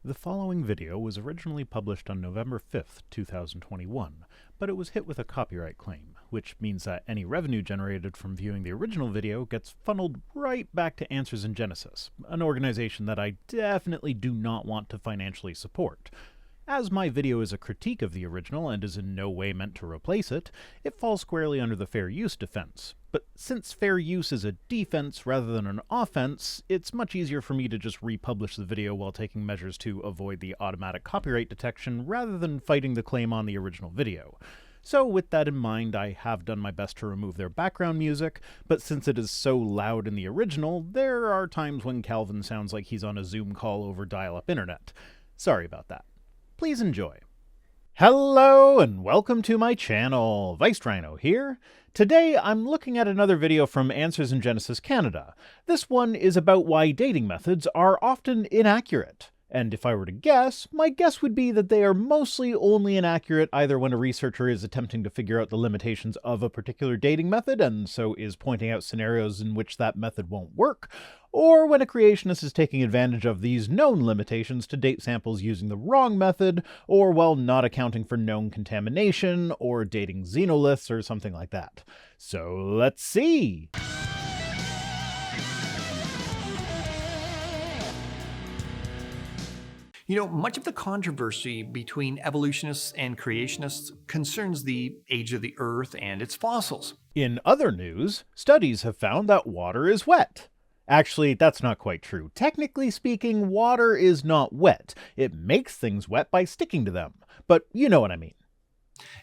The following video was originally published on November 5th, 2021, but it was hit with a copyright claim, which means that any revenue generated from viewing the original video gets funneled right back to Answers in Genesis, an organization that I definitely do not want to financially support. As my video is a critique of the original and is in no way meant to replace it, it falls squarely under the fair use defense. But since fair use is a defense rather than an offense, it's much easier for me to just republish the video while taking measures to avoid the automatic copyright detection rather than fighting the claim on the original video. So with that in mind, I have done my best to remove their background music, but since it is so loud in the original, there are times when Calvin sounds like he's on a Zoom call over dial-up internet. Sorry about that. Please enjoy. Hello and welcome to my channel, Rhino here. Today I'm looking at another video from Answers in Genesis Canada. This one is about why dating methods are often inaccurate. And if I were to guess, my guess would be that they are mostly only inaccurate either when a researcher is attempting to figure out the limitations of a particular dating method and so is pointing out scenarios in which that method won't work, or when a creationist is taking advantage of these known limitations to date samples using the wrong method, or while not accounting for known contamination, or dating xenoliths or something like that. So let's see! You know, much of the controversy between evolutionists and creationists concerns the age of the Earth and its fossils. In other news, studies have found that water is wet. Actually, that's not quite true. Technically speaking, water is not wet. It makes things wet by sticking to them. But you know what I mean.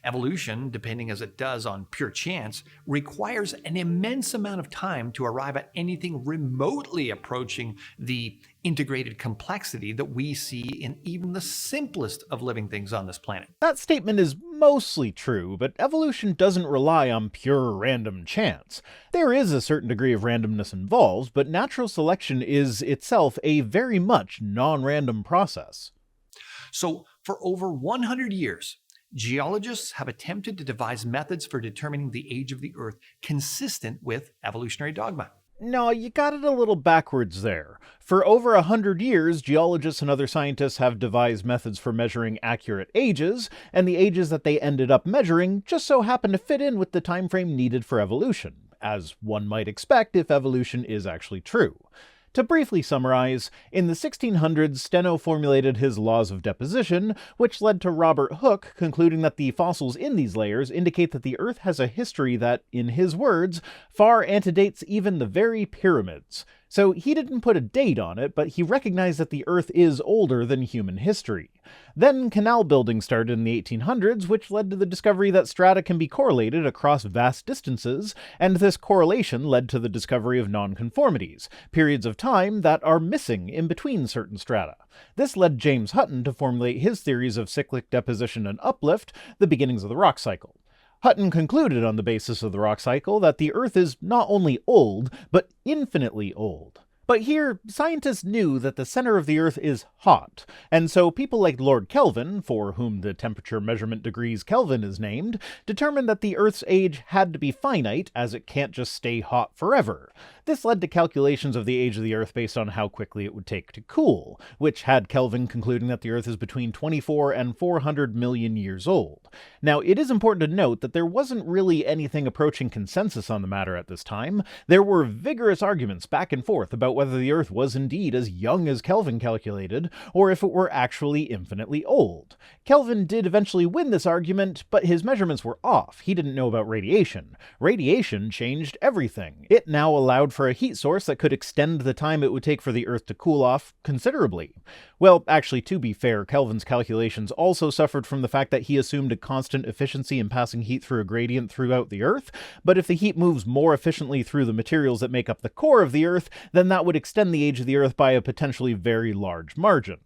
Evolution, depending as it does on pure chance, requires an immense amount of time to arrive at anything remotely approaching the integrated complexity that we see in even the simplest of living things on this planet. That statement is mostly true, but evolution doesn't rely on pure random chance. There is a certain degree of randomness involved, but natural selection is itself a very much non-random process. So, for over 100 years, geologists have attempted to devise methods for determining the age of the Earth consistent with evolutionary dogma. No, you got it a little backwards there. For over 100 years, geologists and other scientists have devised methods for measuring accurate ages, and the ages that they ended up measuring just so happen to fit in with the time frame needed for evolution, as one might expect if evolution is actually true. To briefly summarize, in the 1600s, Steno formulated his laws of deposition, which led to Robert Hooke concluding that the fossils in these layers indicate that the Earth has a history that, in his words, far antedates even the very pyramids. So he didn't put a date on it, but he recognized that the Earth is older than human history. Then canal building started in the 1800s, which led to the discovery that strata can be correlated across vast distances, and this correlation led to the discovery of nonconformities, periods of time that are missing in between certain strata. This led James Hutton to formulate his theories of cyclic deposition and uplift, the beginnings of the rock cycle. Hutton concluded on the basis of the rock cycle that the Earth is not only old, but infinitely old. But here, scientists knew that the center of the Earth is hot, and so people like Lord Kelvin, for whom the temperature measurement degrees Kelvin is named, determined that the Earth's age had to be finite, as it can't just stay hot forever. This led to calculations of the age of the Earth based on how quickly it would take to cool, which had Kelvin concluding that the Earth is between 24 and 400 million years old. Now, it is important to note that there wasn't really anything approaching consensus on the matter at this time. There were vigorous arguments back and forth about whether the Earth was indeed as young as Kelvin calculated, or if it were actually infinitely old. Kelvin did eventually win this argument, but his measurements were off. He didn't know about radiation. Radiation changed everything. It now allowed for a heat source that could extend the time it would take for the Earth to cool off considerably. Well, actually, to be fair, Kelvin's calculations also suffered from the fact that he assumed a constant efficiency in passing heat through a gradient throughout the Earth, but if the heat moves more efficiently through the materials that make up the core of the Earth, then that would extend the age of the Earth by a potentially very large margin.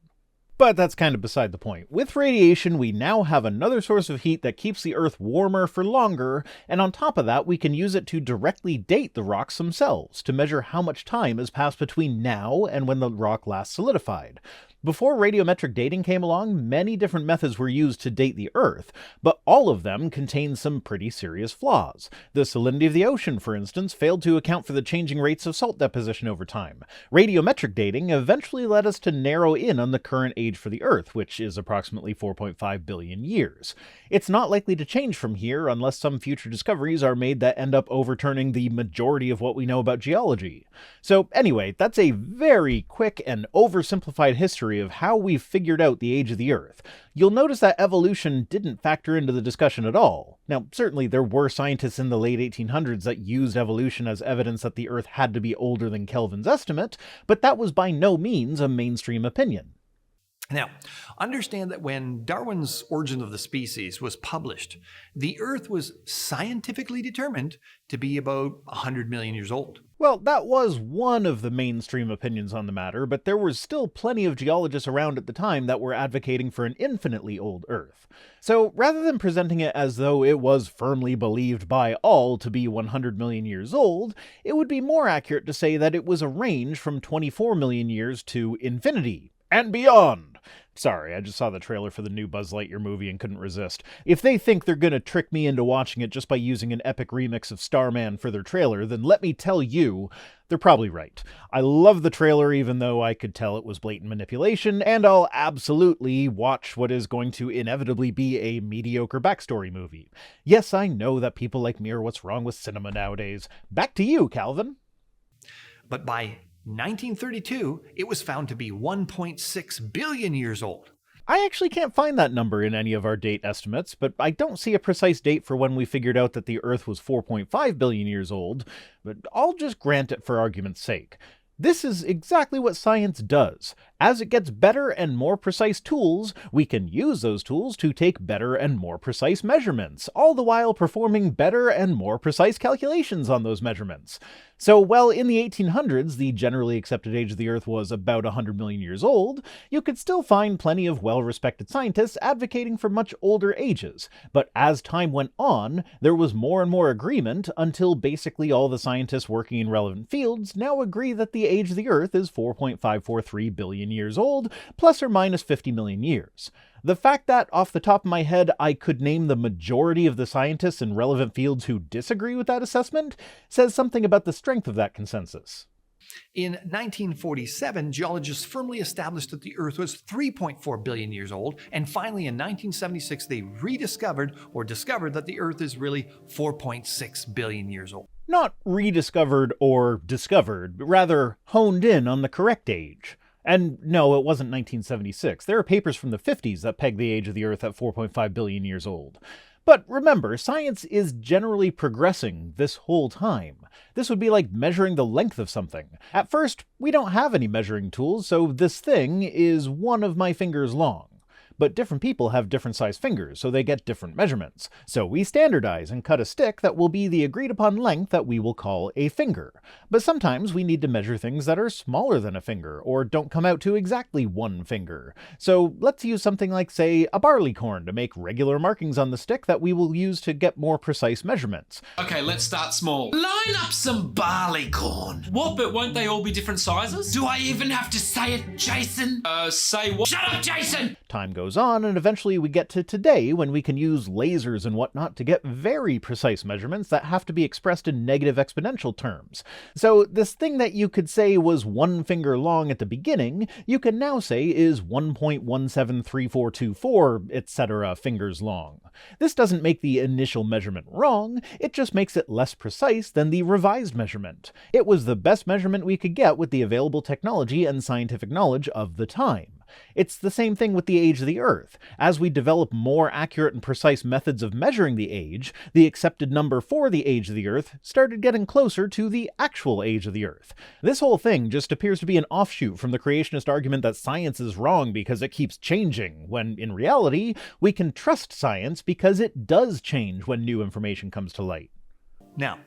But that's kind of beside the point. With radiation, we now have another source of heat that keeps the Earth warmer for longer, and on top of that, we can use it to directly date the rocks themselves, to measure how much time has passed between now and when the rock last solidified. Before radiometric dating came along, many different methods were used to date the Earth, but all of them contained some pretty serious flaws. The salinity of the ocean, for instance, failed to account for the changing rates of salt deposition over time. Radiometric dating eventually led us to narrow in on the current age for the Earth, which is approximately 4.5 billion years. It's not likely to change from here unless some future discoveries are made that end up overturning the majority of what we know about geology. So anyway, that's a very quick and oversimplified history of how we've figured out the age of the Earth. You'll notice that evolution didn't factor into the discussion at all. Now, certainly there were scientists in the late 1800s that used evolution as evidence that the Earth had to be older than Kelvin's estimate, but that was by no means a mainstream opinion. Now, understand that when Darwin's Origin of the Species was published, the Earth was scientifically determined to be about 100 million years old. Well, that was one of the mainstream opinions on the matter, but there was still plenty of geologists around at the time that were advocating for an infinitely old Earth. So, rather than presenting it as though it was firmly believed by all to be 100 million years old, it would be more accurate to say that it was a range from 24 million years to infinity and beyond. Sorry, I just saw the trailer for the new Buzz Lightyear movie and couldn't resist. If they think they're gonna trick me into watching it just by using an epic remix of Starman for their trailer, then let me tell you, they're probably right. I love the trailer even though I could tell it was blatant manipulation, and I'll absolutely watch what is going to inevitably be a mediocre backstory movie. Yes, I know that people like me are what's wrong with cinema nowadays. Back to you, Calvin. But by 1932, it was found to be 1.6 billion years old. I actually can't find that number in any of our date estimates, but I don't see a precise date for when we figured out that the Earth was 4.5 billion years old, but I'll just grant it for argument's sake. This is exactly what science does. As it gets better and more precise tools, we can use those tools to take better and more precise measurements, all the while performing better and more precise calculations on those measurements. So while in the 1800s the generally accepted age of the Earth was about 100 million years old, you could still find plenty of well-respected scientists advocating for much older ages. But as time went on, there was more and more agreement until basically all the scientists working in relevant fields now agree that the age of the Earth is 4.543 billion years old, plus or minus 50 million years. The fact that, off the top of my head, I could name the majority of the scientists in relevant fields who disagree with that assessment says something about the strength of that consensus. In 1947, geologists firmly established that the Earth was 3.4 billion years old, and finally in 1976 they discovered that the Earth is really 4.6 billion years old. Not rediscovered or discovered, but rather honed in on the correct age. And no, it wasn't 1976. There are papers from the 50s that peg the age of the Earth at 4.5 billion years old. But remember, science is generally progressing this whole time. This would be like measuring the length of something. At first, we don't have any measuring tools, so this thing is one of my fingers long. But different people have different sized fingers, so they get different measurements. So we standardize and cut a stick that will be the agreed upon length that we will call a finger. But sometimes we need to measure things that are smaller than a finger, or don't come out to exactly one finger. So let's use something like, say, a barleycorn to make regular markings on the stick that we will use to get more precise measurements. Okay, let's start small. Line up some barleycorn. What, but won't they all be different sizes? Do I even have to say it, Jason? Say what? Shut up, Jason! Time goes on, and eventually we get to today when we can use lasers and whatnot to get very precise measurements that have to be expressed in negative exponential terms. So this thing that you could say was 1 finger long at the beginning, you can now say is 1.173424, etc. fingers long. This doesn't make the initial measurement wrong, it just makes it less precise than the revised measurement. It was the best measurement we could get with the available technology and scientific knowledge of the time. It's the same thing with the age of the Earth. As we develop more accurate and precise methods of measuring the age, the accepted number for the age of the Earth started getting closer to the actual age of the Earth. This whole thing just appears to be an offshoot from the creationist argument that science is wrong because it keeps changing, when in reality, we can trust science because it does change when new information comes to light. Now,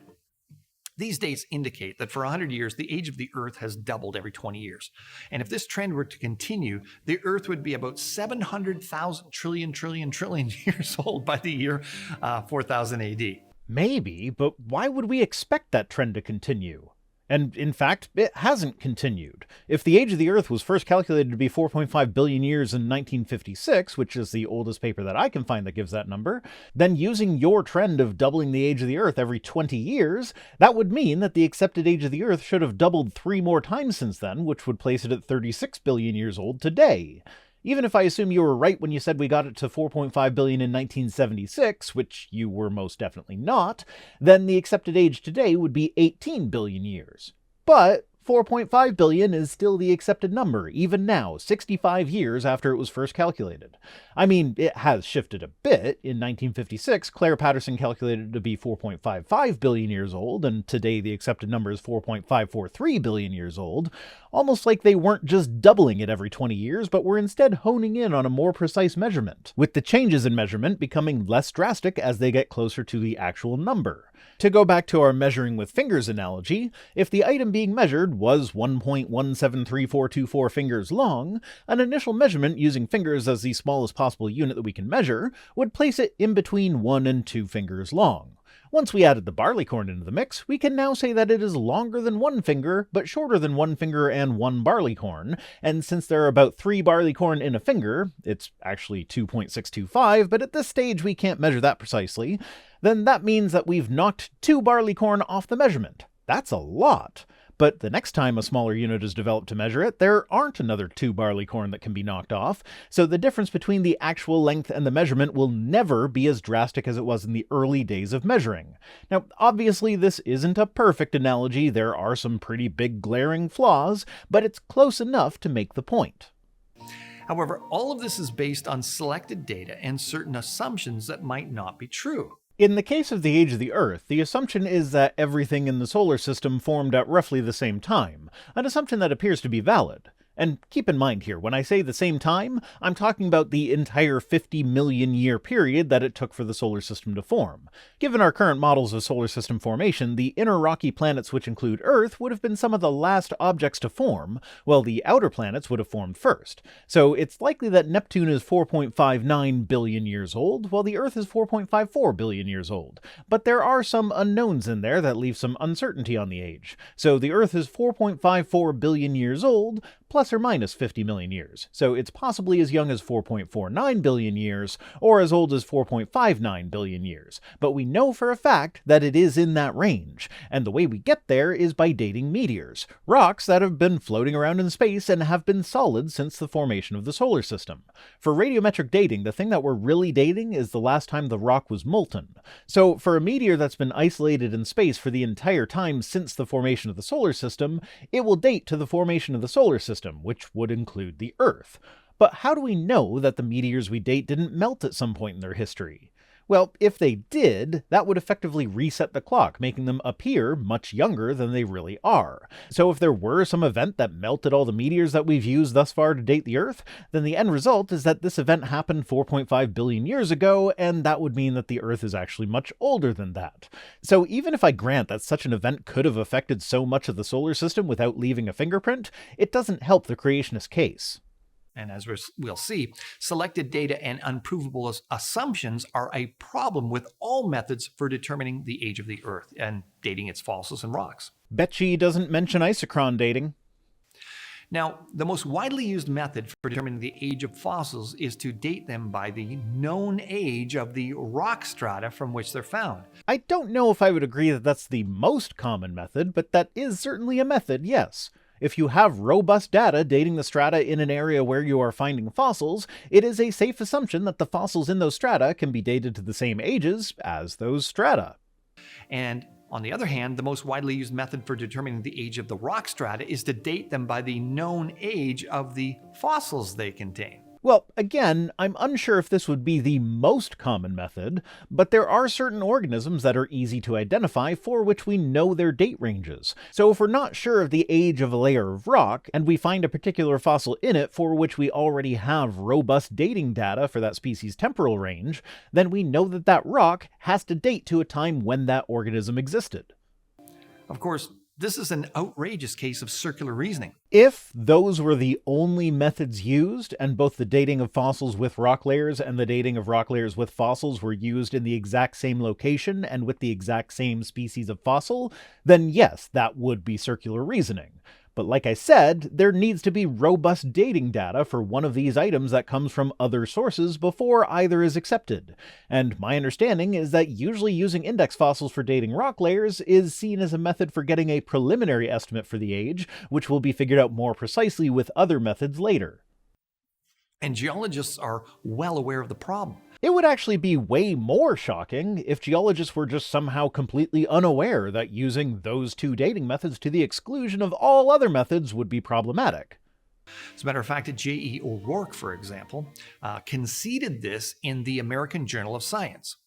these dates indicate that for 100 years, the age of the Earth has doubled every 20 years. And if this trend were to continue, the Earth would be about 700,000 trillion years old by the year 4000 AD. Maybe, but why would we expect that trend to continue? And in fact, it hasn't continued. If the age of the Earth was first calculated to be 4.5 billion years in 1956, which is the oldest paper that I can find that gives that number, then using your trend of doubling the age of the Earth every 20 years, that would mean that the accepted age of the Earth should have doubled 3 more times since then, which would place it at 36 billion years old today. Even if I assume you were right when you said we got it to 4.5 billion in 1976, which you were most definitely not, then the accepted age today would be 18 billion years. But 4.5 billion is still the accepted number, even now, 65 years after it was first calculated. I mean, it has shifted a bit. In 1956, Claire Patterson calculated it to be 4.55 billion years old, and today the accepted number is 4.543 billion years old, almost like they weren't just doubling it every 20 years, but were instead honing in on a more precise measurement, with the changes in measurement becoming less drastic as they get closer to the actual number. To go back to our measuring with fingers analogy, if the item being measured was 1.173424 fingers long, an initial measurement using fingers as the smallest possible unit that we can measure would place it in between 1 and 2 fingers long. Once we added the barleycorn into the mix, we can now say that it is longer than 1 finger, but shorter than 1 finger and 1 barleycorn, and since there are about 3 barleycorn in a finger, it's actually 2.625, but at this stage we can't measure that precisely, then that means that we've knocked 2 barleycorn off the measurement. That's a lot. But the next time a smaller unit is developed to measure it, there aren't another 2 barleycorn that can be knocked off, so the difference between the actual length and the measurement will never be as drastic as it was in the early days of measuring. Now, obviously this isn't a perfect analogy, there are some pretty big glaring flaws, but it's close enough to make the point. However, all of this is based on selected data and certain assumptions that might not be true. In the case of the age of the Earth, the assumption is that everything in the solar system formed at roughly the same time, an assumption that appears to be valid. And keep in mind here, when I say the same time, I'm talking about the entire 50 million year period that it took for the solar system to form. Given our current models of solar system formation, the inner rocky planets, which include Earth, would have been some of the last objects to form, while the outer planets would have formed first. So it's likely that Neptune is 4.59 billion years old, while the Earth is 4.54 billion years old. But there are some unknowns in there that leave some uncertainty on the age. So the Earth is 4.54 billion years old, plus or minus 50 million years, so it's possibly as young as 4.49 billion years, or as old as 4.59 billion years, but we know for a fact that it is in that range, and the way we get there is by dating meteors, rocks that have been floating around in space and have been solid since the formation of the solar system. For radiometric dating, the thing that we're really dating is the last time the rock was molten. So for a meteor that's been isolated in space for the entire time since the formation of the solar system, it will date to the formation of the solar system, which would include the Earth. But how do we know that the meteors we date didn't melt at some point in their history? Well, if they did, that would effectively reset the clock, making them appear much younger than they really are. So if there were some event that melted all the meteors that we've used thus far to date the Earth, then the end result is that this event happened 4.5 billion years ago, and that would mean that the Earth is actually much older than that. So even if I grant that such an event could have affected so much of the solar system without leaving a fingerprint, it doesn't help the creationist case. And as we'll see, selected data and unprovable assumptions are a problem with all methods for determining the age of the Earth and dating its fossils and rocks. Bet she doesn't mention isochron dating. Now, the most widely used method for determining the age of fossils is to date them by the known age of the rock strata from which they're found. I don't know if I would agree that that's the most common method, but that is certainly a method, yes. If you have robust data dating the strata in an area where you are finding fossils, it is a safe assumption that the fossils in those strata can be dated to the same ages as those strata. And on the other hand, the most widely used method for determining the age of the rock strata is to date them by the known age of the fossils they contain. Well, again, I'm unsure if this would be the most common method, but there are certain organisms that are easy to identify for which we know their date ranges. So if we're not sure of the age of a layer of rock, and we find a particular fossil in it for which we already have robust dating data for that species' temporal range, then we know that that rock has to date to a time when that organism existed. Of course, This is an outrageous case of circular reasoning. If those were the only methods used, and both the dating of fossils with rock layers and the dating of rock layers with fossils were used in the exact same location and with the exact same species of fossil, then yes, that would be circular reasoning. But like I said, there needs to be robust dating data for one of these items that comes from other sources before either is accepted. And my understanding is that usually using index fossils for dating rock layers is seen as a method for getting a preliminary estimate for the age, which will be figured out more precisely with other methods later. And geologists are well aware of the problem. It would actually be way more shocking if geologists were just somehow completely unaware that using those two dating methods to the exclusion of all other methods would be problematic. As a matter of fact, J.E. O'Rourke, for example, conceded this in the American Journal of Science.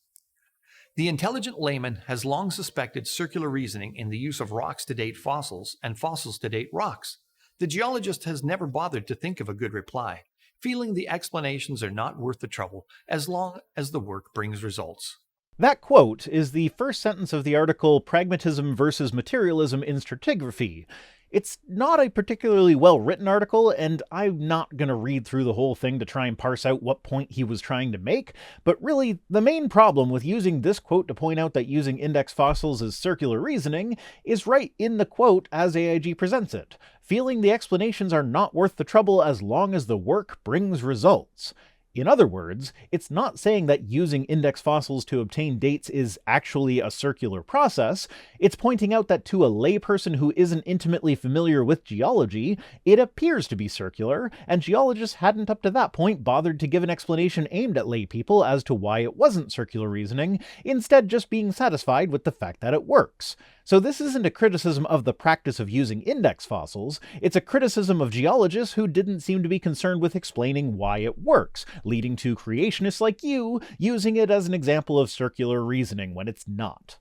The intelligent layman has long suspected circular reasoning in the use of rocks to date fossils and fossils to date rocks. The geologist has never bothered to think of a good reply, feeling the explanations are not worth the trouble as long as the work brings results. That quote is the first sentence of the article Pragmatism versus Materialism in Stratigraphy. It's not a particularly well-written article, and I'm not going to read through the whole thing to try and parse out what point he was trying to make, but really, the main problem with using this quote to point out that using index fossils is circular reasoning is right in the quote as AIG presents it, feeling the explanations are not worth the trouble as long as the work brings results. In other words, it's not saying that using index fossils to obtain dates is actually a circular process, it's pointing out that to a layperson who isn't intimately familiar with geology, it appears to be circular, and geologists hadn't up to that point bothered to give an explanation aimed at laypeople as to why it wasn't circular reasoning, instead just being satisfied with the fact that it works. So this isn't a criticism of the practice of using index fossils, it's a criticism of geologists who didn't seem to be concerned with explaining why it works, leading to creationists like you using it as an example of circular reasoning when it's not.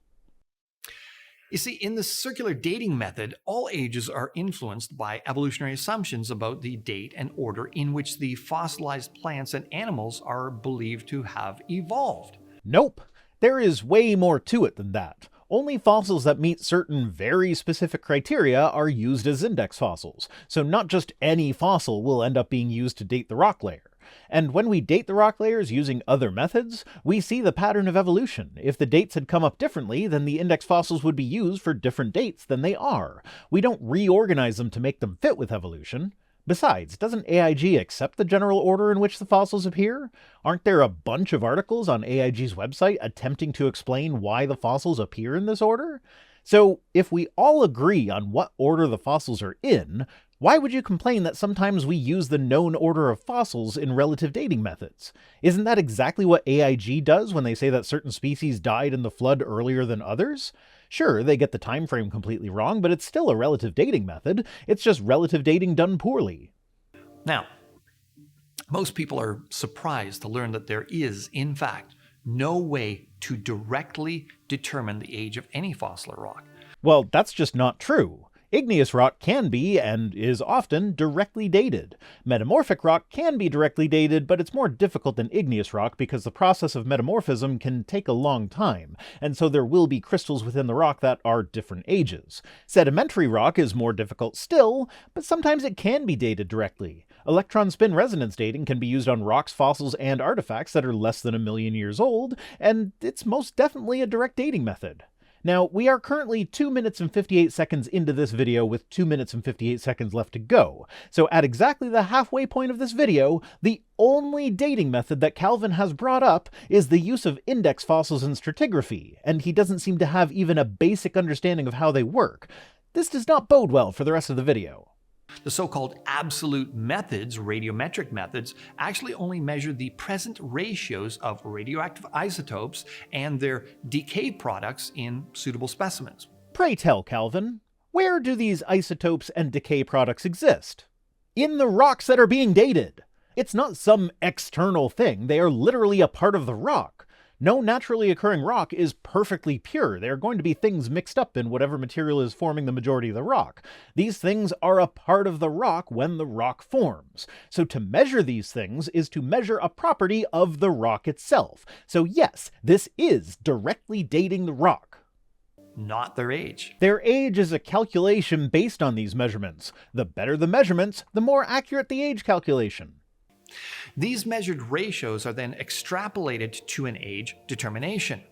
You see, in the circular dating method, all ages are influenced by evolutionary assumptions about the date and order in which the fossilized plants and animals are believed to have evolved. Nope. There is way more to it than that. Only fossils that meet certain very specific criteria are used as index fossils, so not just any fossil will end up being used to date the rock layer. And when we date the rock layers using other methods, we see the pattern of evolution. If the dates had come up differently, then the index fossils would be used for different dates than they are. We don't reorganize them to make them fit with evolution. Besides, doesn't AIG accept the general order in which the fossils appear? Aren't there a bunch of articles on AIG's website attempting to explain why the fossils appear in this order? So, if we all agree on what order the fossils are in, why would you complain that sometimes we use the known order of fossils in relative dating methods? Isn't that exactly what AIG does when they say that certain species died in the flood earlier than others? Sure, they get the time frame completely wrong, but it's still a relative dating method. It's just relative dating done poorly. Now, most people are surprised to learn that there is, in fact, no way to directly determine the age of any fossil or rock. Well, that's just not true. Igneous rock can be, and is often, directly dated. Metamorphic rock can be directly dated, but it's more difficult than igneous rock because the process of metamorphism can take a long time, and so there will be crystals within the rock that are different ages. Sedimentary rock is more difficult still, but sometimes it can be dated directly. Electron spin resonance dating can be used on rocks, fossils, and artifacts that are less than 1 million years old, and it's most definitely a direct dating method. Now, we are currently 2 minutes and 58 seconds into this video with 2 minutes and 58 seconds left to go, so at exactly the halfway point of this video, the only dating method that Calvin has brought up is the use of index fossils in stratigraphy, and he doesn't seem to have even a basic understanding of how they work. This does not bode well for the rest of the video. The so-called absolute methods, radiometric methods, actually only measure the present ratios of radioactive isotopes and their decay products in suitable specimens. Pray tell, Calvin, where do these isotopes and decay products exist? In the rocks that are being dated. It's not some external thing, they are literally a part of the rock. No naturally occurring rock is perfectly pure. There are going to be things mixed up in whatever material is forming the majority of the rock. These things are a part of the rock when the rock forms. So to measure these things is to measure a property of the rock itself. So yes, this is directly dating the rock. not their age. Their age is a calculation based on these measurements. The better the measurements, the more accurate the age calculation. These measured ratios are then extrapolated to an age determination.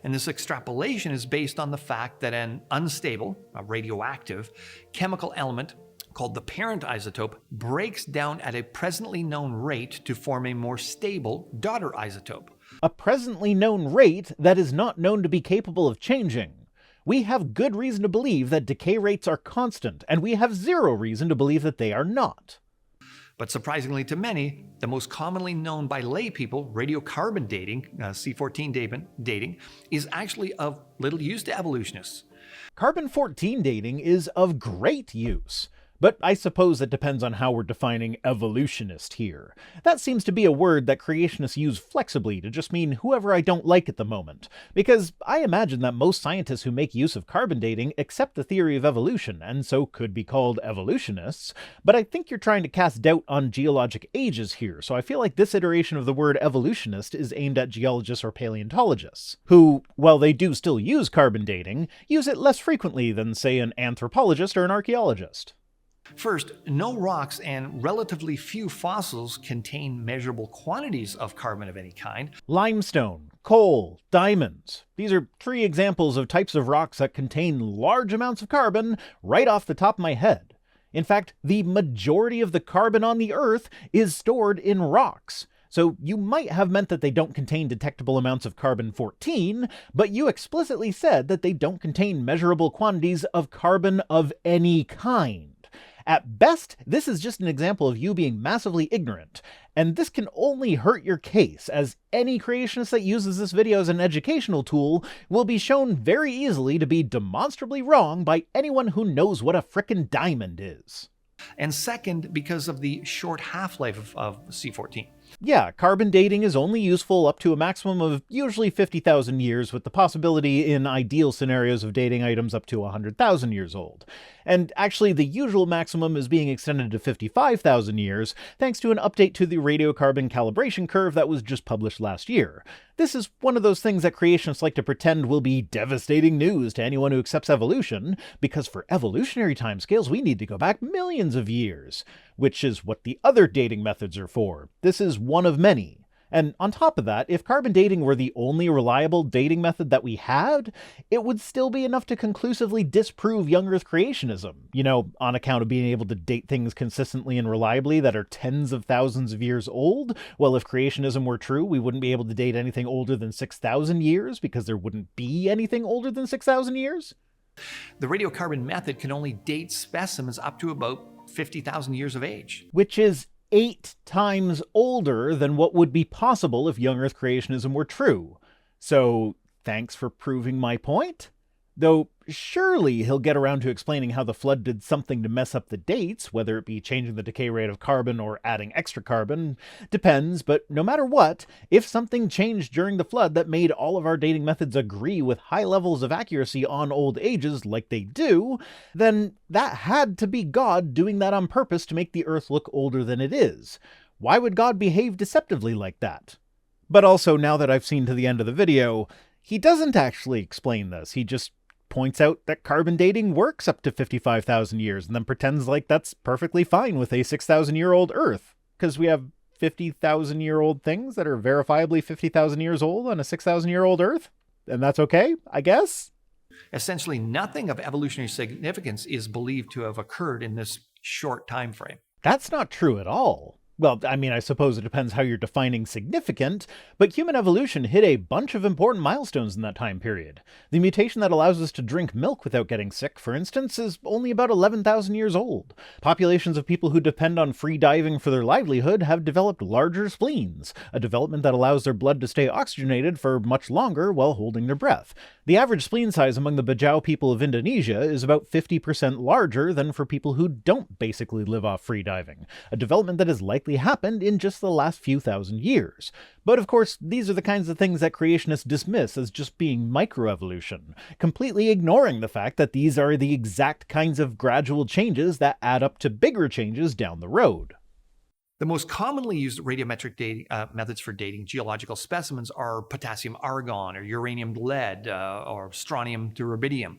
And this extrapolation is based on the fact that an unstable, a radioactive, chemical element called the parent isotope breaks down at a presently known rate to form a more stable daughter isotope. A presently known rate that is not known to be capable of changing. We have good reason to believe that decay rates are constant, and we have zero reason to believe that they are not. But surprisingly to many, the most commonly known by lay people, radiocarbon dating, C14 dating, is actually of little use to evolutionists. Carbon-14 dating is of great use. But I suppose it depends on how we're defining evolutionist here. That seems to be a word that creationists use flexibly to just mean whoever I don't like at the moment, because I imagine that most scientists who make use of carbon dating accept the theory of evolution, and so could be called evolutionists, but I think you're trying to cast doubt on geologic ages here, so I feel like this iteration of the word evolutionist is aimed at geologists or paleontologists, who, while they do still use carbon dating, use it less frequently than, say, an anthropologist or an archaeologist. First, no rocks and relatively few fossils contain measurable quantities of carbon of any kind. Limestone, coal, diamonds. These are 3 examples of types of rocks that contain large amounts of carbon right off the top of my head. In fact, the majority of the carbon on the Earth is stored in rocks. So you might have meant that they don't contain detectable amounts of carbon-14, but you explicitly said that they don't contain measurable quantities of carbon of any kind. At best, this is just an example of you being massively ignorant, and this can only hurt your case, as any creationist that uses this video as an educational tool will be shown very easily to be demonstrably wrong by anyone who knows what a frickin' diamond is. And second, because of the short half-life of C14. Yeah, carbon dating is only useful up to a maximum of usually 50,000 years, with the possibility in ideal scenarios of dating items up to 100,000 years old. And actually the usual maximum is being extended to 55,000 years, thanks to an update to the radiocarbon calibration curve that was just published last year. This is one of those things that creationists like to pretend will be devastating news to anyone who accepts evolution, because for evolutionary timescales we need to go back millions of years, which is what the other dating methods are for. This is one of many. And on top of that, if carbon dating were the only reliable dating method that we had, it would still be enough to conclusively disprove young Earth creationism, on account of being able to date things consistently and reliably that are tens of thousands of years old. Well, if creationism were true, we wouldn't be able to date anything older than 6,000 years, because there wouldn't be anything older than 6,000 years. The radiocarbon method can only date specimens up to about 50,000 years of age. Which is 8 times older than what would be possible if young Earth creationism were true. So, thanks for proving my point? Though, surely he'll get around to explaining how the flood did something to mess up the dates, whether it be changing the decay rate of carbon or adding extra carbon. Depends, but no matter what, if something changed during the flood that made all of our dating methods agree with high levels of accuracy on old ages like they do, then that had to be God doing that on purpose to make the Earth look older than it is. Why would God behave deceptively like that? But also, now that I've seen to the end of the video, he doesn't actually explain this. He just points out that carbon dating works up to 55,000 years and then pretends like that's perfectly fine with a 6,000-year-old Earth, because we have 50,000-year-old things that are verifiably 50,000 years old on a 6,000-year-old Earth, and that's okay, I guess? Essentially, nothing of evolutionary significance is believed to have occurred in this short time frame. That's not true at all. Well, I suppose it depends how you're defining significant, but human evolution hit a bunch of important milestones in that time period. The mutation that allows us to drink milk without getting sick, for instance, is only about 11,000 years old. Populations of people who depend on free diving for their livelihood have developed larger spleens, a development that allows their blood to stay oxygenated for much longer while holding their breath. The average spleen size among the Bajau people of Indonesia is about 50% larger than for people who don't basically live off free diving, a development that is likely happened in just the last few thousand years. But of course, these are the kinds of things that creationists dismiss as just being microevolution, completely ignoring the fact that these are the exact kinds of gradual changes that add up to bigger changes down the road. The most commonly used radiometric dating, methods for dating geological specimens are potassium argon, or uranium lead, or strontium to rubidium.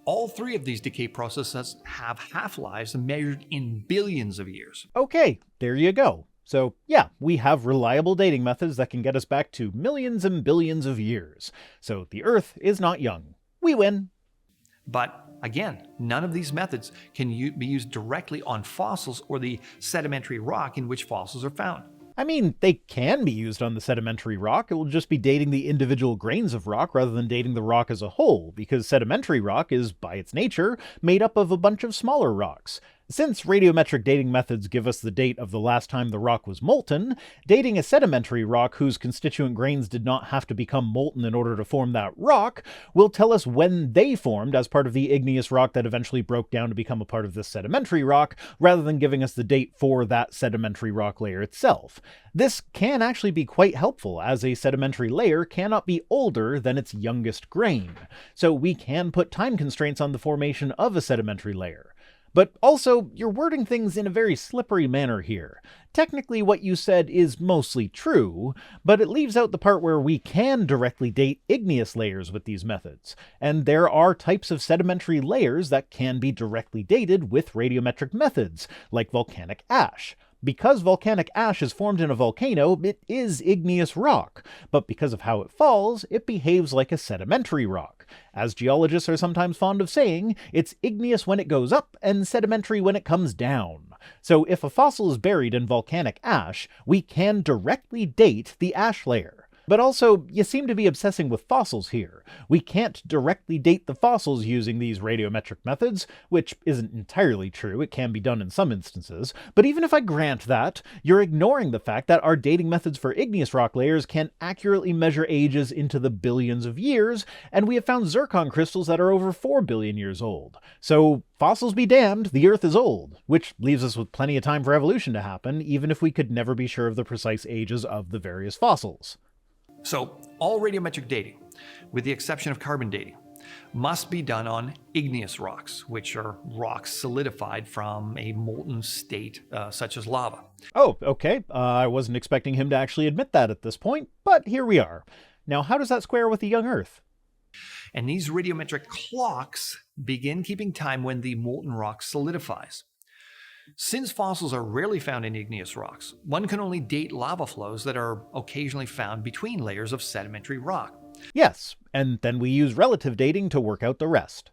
All three of these decay processes have half-lives measured in billions of years. Okay, there you go. So yeah, we have reliable dating methods that can get us back to millions and billions of years. So the Earth is not young. We win. But again, none of these methods can be used directly on fossils or the sedimentary rock in which fossils are found. I mean, they can be used on the sedimentary rock. It will just be dating the individual grains of rock rather than dating the rock as a whole, because sedimentary rock is, by its nature, made up of a bunch of smaller rocks. Since radiometric dating methods give us the date of the last time the rock was molten, dating a sedimentary rock whose constituent grains did not have to become molten in order to form that rock will tell us when they formed as part of the igneous rock that eventually broke down to become a part of this sedimentary rock, rather than giving us the date for that sedimentary rock layer itself. This can actually be quite helpful, as a sedimentary layer cannot be older than its youngest grain, so we can put time constraints on the formation of a sedimentary layer. But also, you're wording things in a very slippery manner here. Technically, what you said is mostly true, but it leaves out the part where we can directly date igneous layers with these methods, and there are types of sedimentary layers that can be directly dated with radiometric methods, like volcanic ash. Because volcanic ash is formed in a volcano, it is igneous rock, but because of how it falls, it behaves like a sedimentary rock. As geologists are sometimes fond of saying, it's igneous when it goes up and sedimentary when it comes down. So if a fossil is buried in volcanic ash, we can directly date the ash layer. But also, you seem to be obsessing with fossils here. We can't directly date the fossils using these radiometric methods, which isn't entirely true, it can be done in some instances, but even if I grant that, you're ignoring the fact that our dating methods for igneous rock layers can accurately measure ages into the billions of years, and we have found zircon crystals that are over 4 billion years old. So, fossils be damned, the Earth is old, which leaves us with plenty of time for evolution to happen, even if we could never be sure of the precise ages of the various fossils. So, all radiometric dating, with the exception of carbon dating, must be done on igneous rocks, which are rocks solidified from a molten state, such as lava. Oh, okay. I wasn't expecting him to actually admit that at this point, but here we are. Now, how does that square with the young Earth? And these radiometric clocks begin keeping time when the molten rock solidifies. Since fossils are rarely found in igneous rocks, one can only date lava flows that are occasionally found between layers of sedimentary rock. Yes, and then we use relative dating to work out the rest.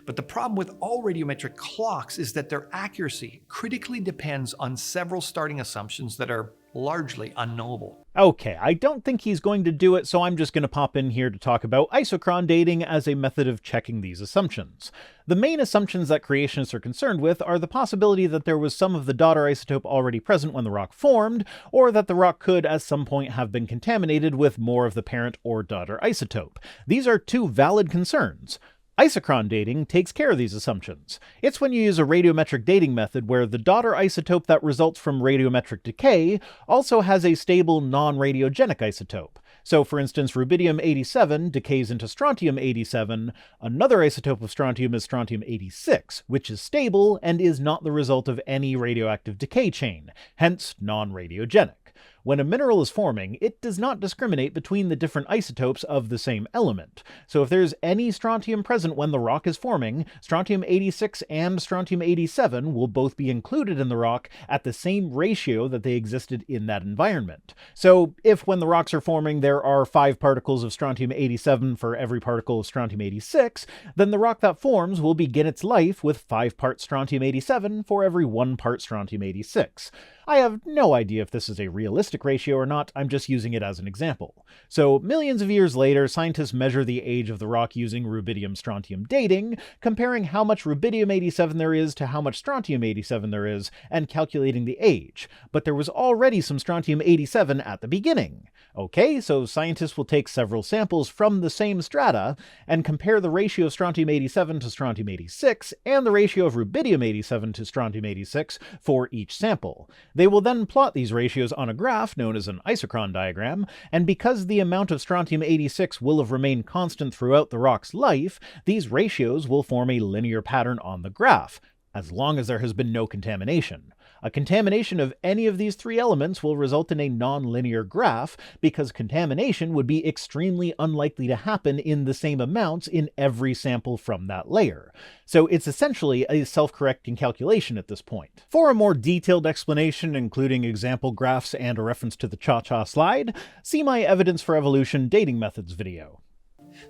But the problem with all radiometric clocks is that their accuracy critically depends on several starting assumptions that are largely unknowable. Okay, I don't think he's going to do it, so I'm just going to pop in here to talk about isochron dating as a method of checking these assumptions. The main assumptions that creationists are concerned with are the possibility that there was some of the daughter isotope already present when the rock formed, or that the rock could at some point have been contaminated with more of the parent or daughter isotope. These are two valid concerns. Isochron dating takes care of these assumptions. It's when you use a radiometric dating method where the daughter isotope that results from radiometric decay also has a stable non-radiogenic isotope. So for instance, rubidium-87 decays into strontium-87, another isotope of strontium is strontium-86, which is stable and is not the result of any radioactive decay chain, hence non-radiogenic. When a mineral is forming, it does not discriminate between the different isotopes of the same element. So if there's any strontium present when the rock is forming, strontium-86 and strontium-87 will both be included in the rock at the same ratio that they existed in that environment. So if when the rocks are forming there are 5 particles of strontium-87 for every particle of strontium-86, then the rock that forms will begin its life with 5 parts strontium-87 for every 1 part strontium-86. I have no idea if this is a realistic ratio or not, I'm just using it as an example. So millions of years later, scientists measure the age of the rock using rubidium-strontium dating, comparing how much rubidium-87 there is to how much strontium-87 there is, and calculating the age. But there was already some strontium-87 at the beginning. Okay, so scientists will take several samples from the same strata and compare the ratio of strontium-87 to strontium-86 and the ratio of rubidium-87 to strontium-86 for each sample. They will then plot these ratios on a graph known as an isochron diagram, and because the amount of strontium-86 will have remained constant throughout the rock's life, these ratios will form a linear pattern on the graph, as long as there has been no contamination. A contamination of any of these three elements will result in a nonlinear graph, because contamination would be extremely unlikely to happen in the same amounts in every sample from that layer. So it's essentially a self-correcting calculation at this point. For a more detailed explanation, including example graphs and a reference to the cha-cha slide, see my Evidence for Evolution dating methods video.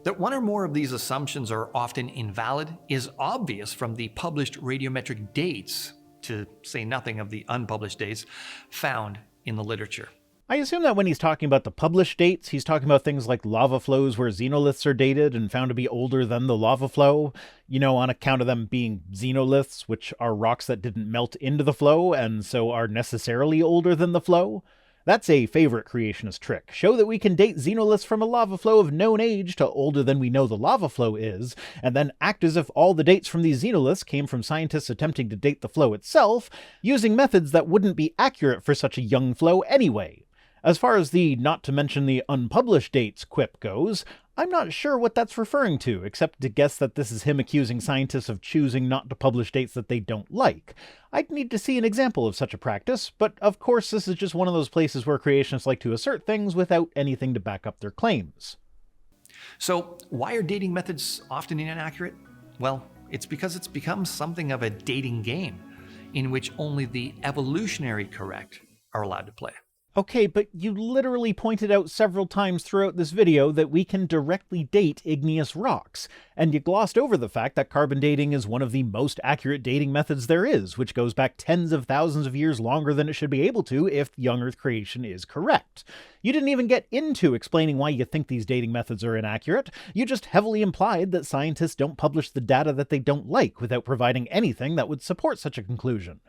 That one or more of these assumptions are often invalid is obvious from the published radiometric dates, to say nothing of the unpublished dates, found in the literature. I assume that when he's talking about the published dates, he's talking about things like lava flows where xenoliths are dated and found to be older than the lava flow, on account of them being xenoliths, which are rocks that didn't melt into the flow and so are necessarily older than the flow. That's a favorite creationist trick. Show that we can date xenoliths from a lava flow of known age to older than we know the lava flow is, and then act as if all the dates from these xenoliths came from scientists attempting to date the flow itself, using methods that wouldn't be accurate for such a young flow anyway. As far as the not to mention the unpublished dates quip goes, I'm not sure what that's referring to, except to guess that this is him accusing scientists of choosing not to publish dates that they don't like. I'd need to see an example of such a practice, but of course this is just one of those places where creationists like to assert things without anything to back up their claims. So why are dating methods often inaccurate? Well, it's because it's become something of a dating game, in which only the evolutionary correct are allowed to play. Okay, but you literally pointed out several times throughout this video that we can directly date igneous rocks, and you glossed over the fact that carbon dating is one of the most accurate dating methods there is, which goes back tens of thousands of years longer than it should be able to if young Earth creation is correct. You didn't even get into explaining why you think these dating methods are inaccurate. You just heavily implied that scientists don't publish the data that they don't like without providing anything that would support such a conclusion.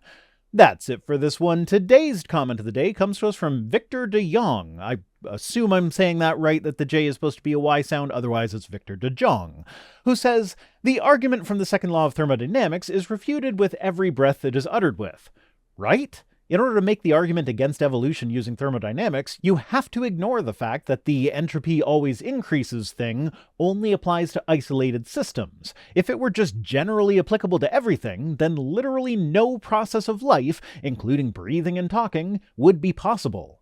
That's it for this one. Today's comment of the day comes to us from Victor de Jong. I assume I'm saying that right, that the J is supposed to be a Y sound, otherwise it's Victor de Jong, who says, "The argument from the second law of thermodynamics is refuted with every breath it is uttered with." Right? In order to make the argument against evolution using thermodynamics, you have to ignore the fact that the entropy always increases thing only applies to isolated systems. If it were just generally applicable to everything, then literally no process of life, including breathing and talking, would be possible.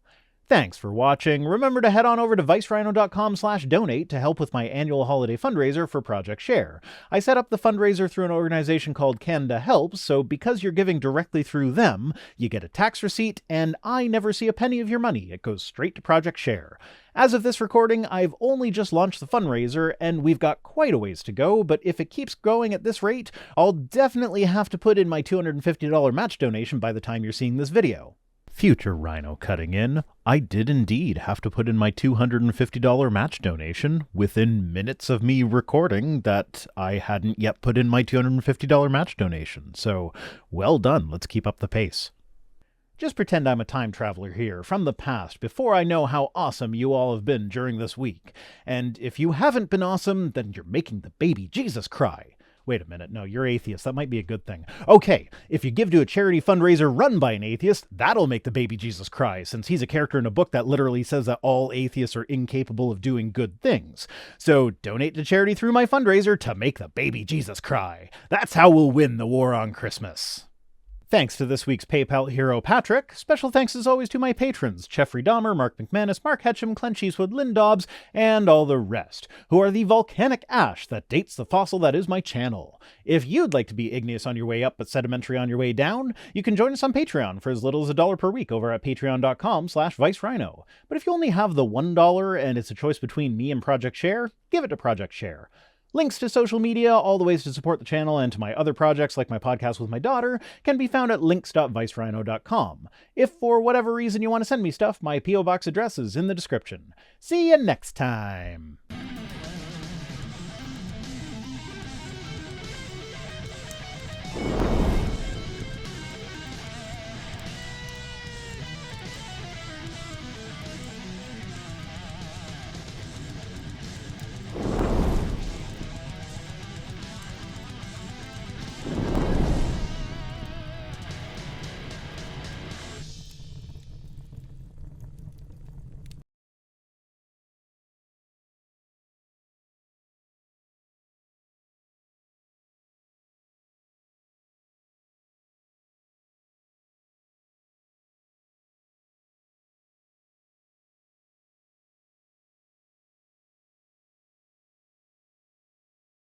Thanks for watching. Remember to head on over to vicerhino.com/donate to help with my annual holiday fundraiser for Project Share. I set up the fundraiser through an organization called Canada Helps, so because you're giving directly through them, you get a tax receipt, and I never see a penny of your money. It goes straight to Project Share. As of this recording, I've only just launched the fundraiser, and we've got quite a ways to go, but if it keeps going at this rate, I'll definitely have to put in my $250 match donation by the time you're seeing this video. Future Rhino cutting in, I did indeed have to put in my $250 match donation within minutes of me recording that I hadn't yet put in my $250 match donation, so well done, let's keep up the pace. Just pretend I'm a time traveler here, from the past, before I know how awesome you all have been during this week. And if you haven't been awesome, then you're making the baby Jesus cry. Wait a minute, no, you're atheist. That might be a good thing. Okay, if you give to a charity fundraiser run by an atheist, that'll make the baby Jesus cry, since he's a character in a book that literally says that all atheists are incapable of doing good things. So donate to charity through my fundraiser to make the baby Jesus cry. That's how we'll win the war on Christmas. Thanks to this week's PayPal hero, Patrick. Special thanks as always to my patrons, Jeffrey Dahmer, Mark McManus, Mark Ketchum, Clint Eastwood, Lynn Dobbs, and all the rest, who are the volcanic ash that dates the fossil that is my channel. If you'd like to be igneous on your way up but sedimentary on your way down, you can join us on Patreon for as little as $1 per week over at patreon.com/vicerhino. But if you only have the $1 and it's a choice between me and Project Share, give it to Project Share. Links to social media, all the ways to support the channel, and to my other projects like my podcast with my daughter can be found at links.vicerhino.com. If for whatever reason you want to send me stuff, my P.O. Box address is in the description. See you next time!